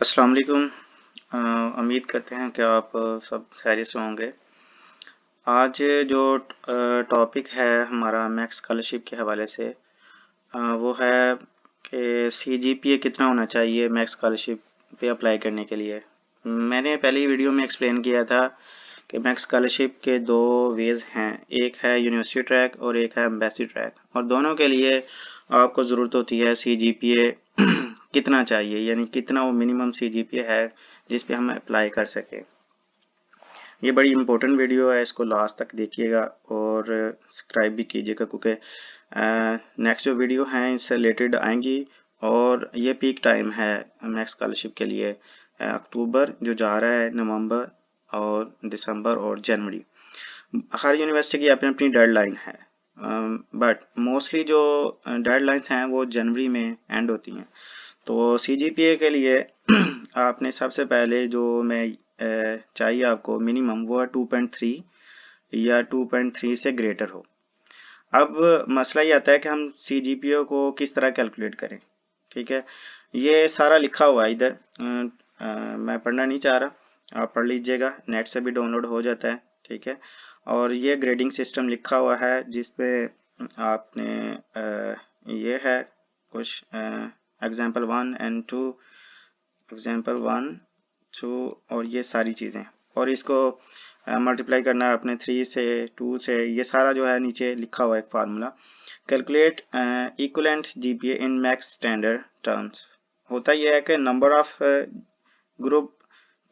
अस्सलाम वालेकुम। उम्मीद करते हैं कि आप सब खैरियत से होंगे। आज जो टॉपिक है हमारा मैक्स स्कॉलरशिप के हवाले से वो है कि सीजीपीए कितना होना चाहिए मैक्स स्कॉलरशिप पे अप्लाई करने के लिए। मैंने पहली वीडियो में एक्सप्लेन किया था कि मैक्स स्कॉलरशिप के दो वेज़ हैं, एक है यूनिवर्सिटी ट्रैक और एक है एम्बेसी ट्रैक, और दोनों के लिए आपको ज़रूरत होती है सीजीपीए कितना चाहिए, यानी कितना वो मिनिमम सीजीपीए है जिस पे हम अप्लाई कर सकें। ये बड़ी इंपॉर्टेंट वीडियो है, इसको लास्ट तक देखिएगा और सब्सक्राइब भी कीजिएगा क्योंकि नेक्स्ट जो वीडियो हैं इससे रिलेटेड आएंगी। और ये पीक टाइम है मैक्स स्कॉलरशिप के लिए, अक्टूबर जो जा रहा है, नवंबर और दिसंबर और जनवरी। हर यूनिवर्सिटी की अपनी अपनी डेडलाइन है, बट मोस्टली जो डेडलाइंस हैं वो जनवरी में एंड होती हैं। तो सीजीपीए के लिए आपने सबसे पहले जो मैं चाहिए आपको मिनिमम वो है 2.3 या 2.3 से ग्रेटर हो। अब मसला ये आता है कि हम सीजीपीए को किस तरह कैलकुलेट करें। ठीक है, ये सारा लिखा हुआ है इधर, मैं पढ़ना नहीं चाह रहा, आप पढ़ लीजिएगा, नेट से भी डाउनलोड हो जाता है। ठीक है, और ये ग्रेडिंग सिस्टम लिखा हुआ है जिसपे आपने ये है कुछ एग्जाम्पल 1 और 2, एग्जाम्पल 1 2 और ये सारी चीज़ें, और इसको मल्टीप्लाई करना है अपने 3 से 2 से, ये सारा जो है नीचे लिखा हुआ है एक फार्मूला। कैलकुलेट इक्वलेंट जीपीए इन मैक्स स्टैंडर्ड टर्म्स। होता यह है कि number of group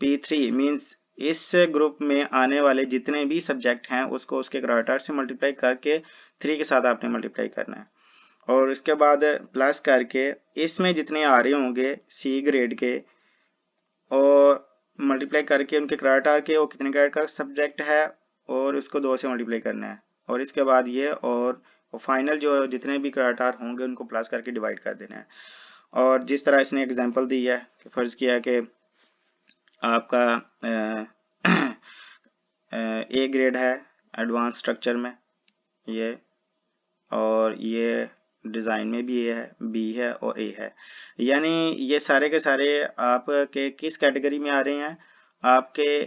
P3 means इस ग्रुप में आने वाले जितने भी सब्जेक्ट हैं उसको उसके क्राटर से मल्टीप्लाई करके 3 के साथ आपने मल्टीप्लाई करना है, और इसके बाद प्लस करके इसमें जितने आ रहे होंगे सी ग्रेड के, और मल्टीप्लाई करके उनके क्राटर के वो कितने ग्रेड का सब्जेक्ट है और उसको 2 से मल्टीप्लाई करना है, और इसके बाद ये और फाइनल जो जितने भी क्राटर होंगे उनको प्लस करके डिवाइड कर देना है। और जिस तरह इसने एग्जांपल दी है कि फ़र्ज़ किया कि आपका ए ग्रेड है एडवांस स्ट्रक्चर में ये, और ये डिज़ाइन में भी ए है, बी है और ए है, यानी ये सारे के सारे आपके किस कैटेगरी में आ रहे हैं, आपके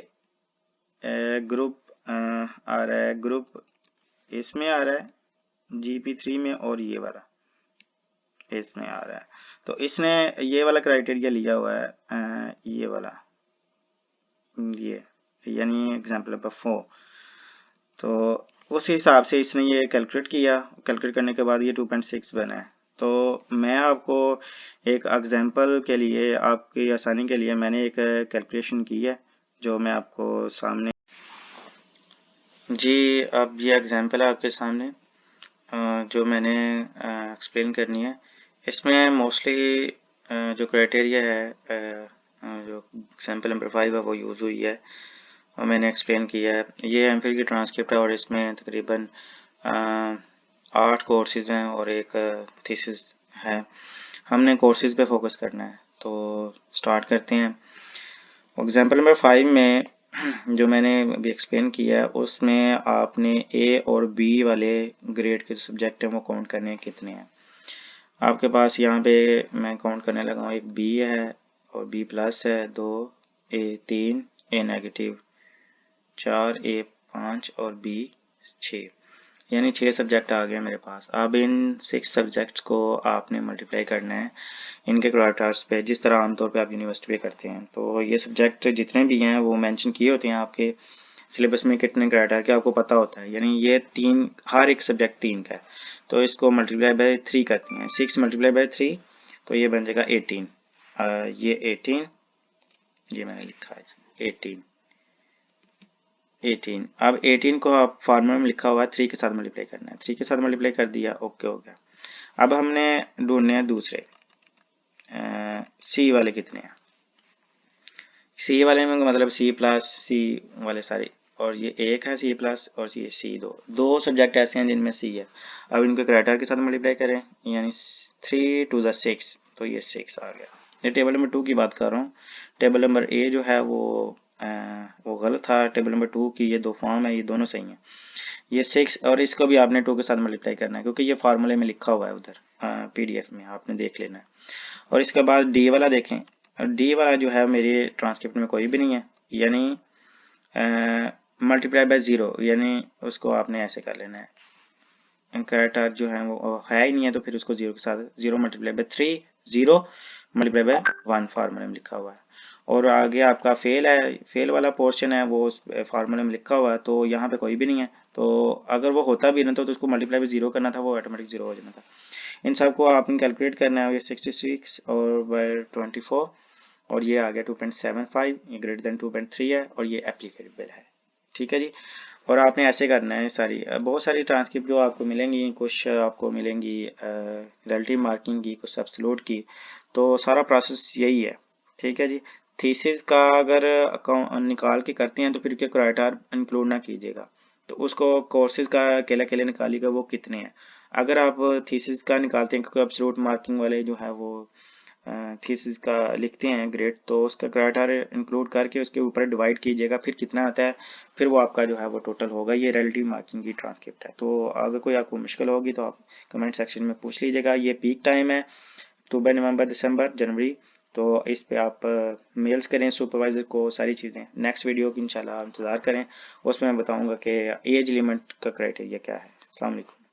ग्रुप आ रहा है, ग्रुप इसमें आ रहा है GP3 में, और ये वाला इसमें आ रहा है। तो इसने ये वाला क्राइटेरिया लिया हुआ है, ये वाला, ये यानी एग्जाम्पल नंबर 4। तो उस हिसाब से इसने ये कैलकुलेट किया, कैलकुलेट करने के बाद ये 2.6 बना है। तो मैं आपको एक एग्जांपल के लिए, आपकी आसानी के लिए मैंने एक कैलकुलेशन की है जो मैं आपको सामने जी, अब ये एग्जांपल है आपके सामने, जो मैंने एक्सप्लेन करनी है। इसमें मोस्टली जो क्राइटेरिया है, जो एग्जांपल नंबर 5 है वो यूज़ हुई है और मैंने एक्सप्लेन किया है। ये एमफिल की ट्रांसक्रिप्ट है और इसमें तकरीबन 8 कोर्सेज हैं और एक थीसिस है। हमने कोर्सेज पे फोकस करना है, तो स्टार्ट करते हैं। एग्जांपल नंबर 5 में जो मैंने अभी एक्सप्लेन किया है उसमें आपने ए और बी वाले ग्रेड के सब्जेक्ट हैं वो काउंट करने हैं कितने हैं। आपके पास यहाँ पे मैं काउंट करने लगा हूँ, एक बी है और बी प्लस है 2, ए 3, ए नेगेटिव 4, ए 5 और बी 6, यानी 6 सब्जेक्ट आ गए मेरे पास। अब इन 6 सब्जेक्ट्स को आपने मल्टीप्लाई करना है इनके क्वार्टर्स पे, जिस तरह आमतौर पे आप यूनिवर्सिटी पे करते हैं। तो ये सब्जेक्ट जितने भी हैं वो मेंशन किए होते हैं आपके सिलेबस में, कितने क्राइटेरिया के आपको पता होता है, यानी ये 3, हर एक सब्जेक्ट 3 का है। तो इसको मल्टीप्लाई बाय 3 करते हैं, 6 मल्टीप्लाई बाय 3 तो ये बन जाएगा 18। ये 18, ये मैंने लिखा है 18। अब 18 को आप फार्मूला में लिखा हुआ है 3 के साथ मल्टीप्लाई करना है, 3 के साथ मल्टीप्लाई कर दिया, ओके हो गया। अब हमने ढूंढने हैं दूसरे सी वाले कितने हैं। सी वाले में मतलब सी प्लस सी वाले सारे, और ये एक है सी प्लस और ये सी दो सब्जेक्ट ऐसे हैं जिनमें सी है। अब इनको क्राइटेरिया के साथ मल्टीप्लाई करें, यानी 3 2 ज़ा 6, तो ये 6 आ गया। ये टेबल नंबर 2 की बात कर रहा हूँ। टेबल नंबर ए जो है वो गलत था, टेबल नंबर 2 की ये 2 फॉर्म है, ये दोनों सही हैं। ये 6 और इसको भी आपने 2 के साथ मल्टीप्लाई करना है क्योंकि ये फार्मूले में लिखा हुआ है उधर PDF में, आपने देख लेना है। और इसके बाद डी वाला देखें, डी वाला जो है मेरी ट्रांसक्रिप्ट में कोई भी नहीं है, यानी मल्टीप्लाई बाय ज़ीरो, यानी उसको आपने ऐसे कर लेना है। कैरेक्टर जो है वो है ही नहीं है, तो फिर उसको जीरो के साथ zero multiply by three, zero multiply by one फार्मूले में लिखा हुआ है। और आगे आपका फेल है, फेल वाला पोर्शन है वो उस फार्मूले में लिखा हुआ है, तो यहाँ पे कोई भी नहीं है। तो अगर वो होता भी ना तो उसको मल्टीप्लाई बाय जीरो करना था, वो ऑटोमेटिक जीरो हो जाना था। इन सबको आपने कैलकुलेट करना है, ये 66 और बाय 24, और ये आ गया 2.75, ये ग्रेटर देन 2.3 है, और ये एप्लीकेबल है। ठीक है जी। और आपने ऐसे करना है सारी बहुत सारी ट्रांसक्रिप्ट जो आपको मिलेंगी, कुछ आपको मिलेंगी रिलेटिव मार्किंग की, कुछ एब्सोल्यूट की, तो सारा प्रोसेस यही है। ठीक है जी। थीसिस का अगर अकाउंट निकाल के करते हैं तो फिर के क्राइटेरिया इंक्लूड ना कीजिएगा, तो उसको कोर्सेज का अकेले अकेले निकालिएगा वो कितने हैं। अगर आप थीसिस का निकालते हैं, क्योंकि एब्सोल्यूट मार्किंग वाले जो है वो थीसिस का लिखते हैं ग्रेड, तो उसका क्राइटेरिया इंक्लूड करके उसके ऊपर डिवाइड कीजिएगा, फिर कितना आता है, फिर वो आपका जो है वो टोटल होगा। ये रिलेटिव मार्किंग की ट्रांसक्रिप्ट है। तो अगर कोई आपको मुश्किल होगी तो आप कमेंट सेक्शन में पूछ लीजिएगा। ये पीक टाइम है, अक्टूबर, नवंबर, दिसंबर, जनवरी। तो इस पे आप मेल्स करें सुपरवाइजर को, सारी चीज़ें। नेक्स्ट वीडियो की इंशाल्लाह इंतज़ार करें, उसमें मैं बताऊंगा कि एज लिमिट का क्राइटेरिया क्या है। अस्सलाम वालेकुम।